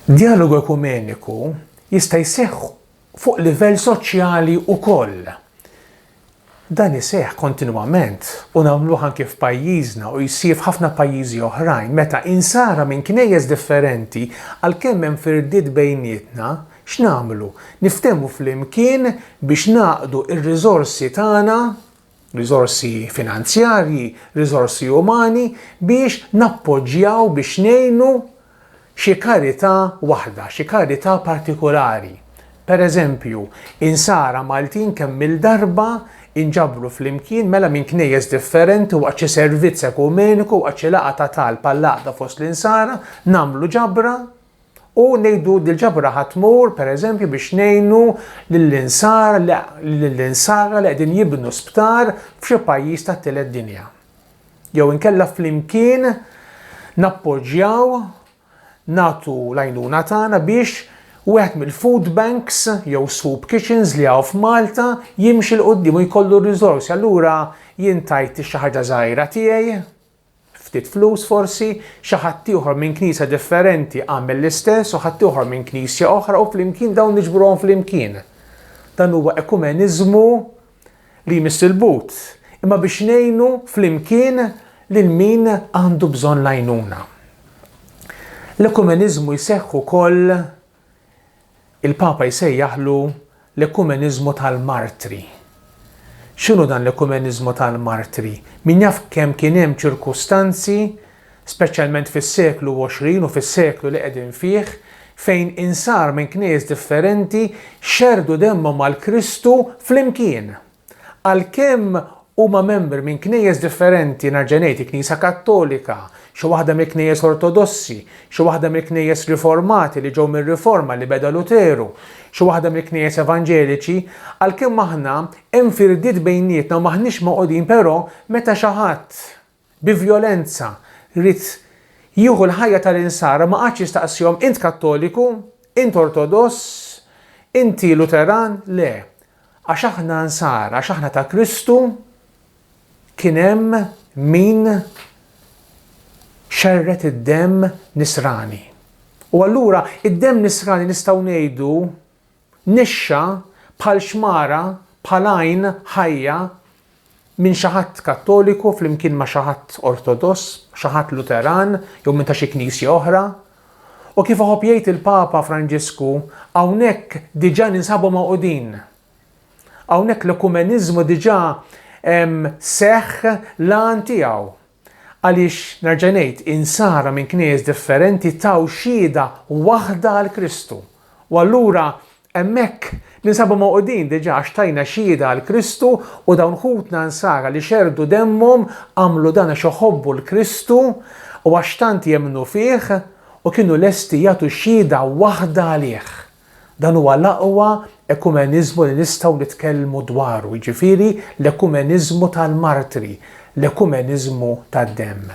Dialogu ekumeniku jista' jseħħ fuq livell soċjali wkoll. Dan iseħħ kontinwament u nagħmluh anke f'pajjiżna u jsir f'ħafna pajjiżi oħrajn meta insara minn knejjes differenti għalkemm hemm firdiet bejnietna x'nagħmlu? Niftehmu flimkien biex nagħqdu r-riżorsi tagħna, riżorsi finanzjarji, riżorsi umani biex nappoġġjaw biex ngħinu xi karità waħda, xi karità partikolari. Pereżempju, insara Maltin kemm il-darba inġabru flimkien mela minn knejjes differenti waqt xi servizz ekumeniku waqt xi laqgħa ta' talba laqgħa fost l-insara nagħmlu ġabra u ngħidu dil-ġabra ħatmur pereżempju biex ngħinu lill-insara li qegħdin jibnu sptar f'xi pajjiż tat-tielet dinja. Jew inkella flimkien nappoġġjaw nagħtu l-għajnuna tagħna biex wieħed mill-food banks jew soup kitchens li hawn f'Malta jimxi l quddiem u jkollu r-riżorsi. Allura jien tajt xi ħaġa żgħira tiegħi, ftit flus forsi, xi ħadd ieħor minn knisja differenti għamel l-istess u ħadd ieħor minn knisja oħra u flimkien dawn niġbruhom flimkien. Dan huwa ekumeniżmu li jmiss il-but, imma biex ngħinu flimkien lil min għandu bżonn l-għajnuna. L-ekumeniżmu jseħħ ukoll il-Papa jsejjaħlu l-ekumeniżmu tal-martri. X'inhu dan l-ekumeniżmu tal-martri? Min jaf kemm kien hemm ċirkustanzi, speċjalment fis-seklu 20 u fis-seklu li qegħdin fih, fejn insar minn knejjes differenti xerdu demmhom mal-Kristu flimkien. Għalkemm huma membri minn knejjes differenti narġenejti Knisja Kattolika, xi waħda mill knejjes Ortodossi, xi waħda mill knejjes Riformati li ġew mir-Riforma li beda Luteru, xi waħda mill knejjes Evanġeliċi, għalkemm aħna hemm firdiet bejnietna u maħniex moqogħdin però meta xi ħadd bi vjolenza rid jieħu l-ħajja tal-insara ma qatx jistaqsihom int Kattoliku, int Ortodoss, inti Luteran, le. Għax aħna nsara, għax aħna ta' Kristu kien hemm min xerret id-demm nisrani. U allura id-demm nisrani nistgħu ngħidu nixxa bħal xmara bħal għajn ħajja minn xi ħadd Kattoliku flimkien ma' xi ħadd Ortodoss, xi ħadd Luteran jew minn ta' xi knisja oħra. U kif jgħid il-Papa Franġisku hawnhekk diġà ninsabu mawqudin. Hawnhekk l-ekumeniżmu diġà seħħ lan tiegħu. Għaliex nerġa' ngħid insara minn knejjes differenti taw xhieda waħda għal Kristu. U allura hemmhekk ninsabu mawqudin diġà għax tajna xhieda għal Kristu u dawn ħutna nsara li xerdu demmhom għamlu dan għax iħobbu l-Kristu u għax tant jemmnu fih u kienu lesti jagħtu xhieda waħda għalih. Dan huwa l-aqwa ekumeniżmu li nistgħu nitkellmu dwaru, jiġifieri l-ekumeniżmu tal-martri, l-ekumeniżmu tad-demm.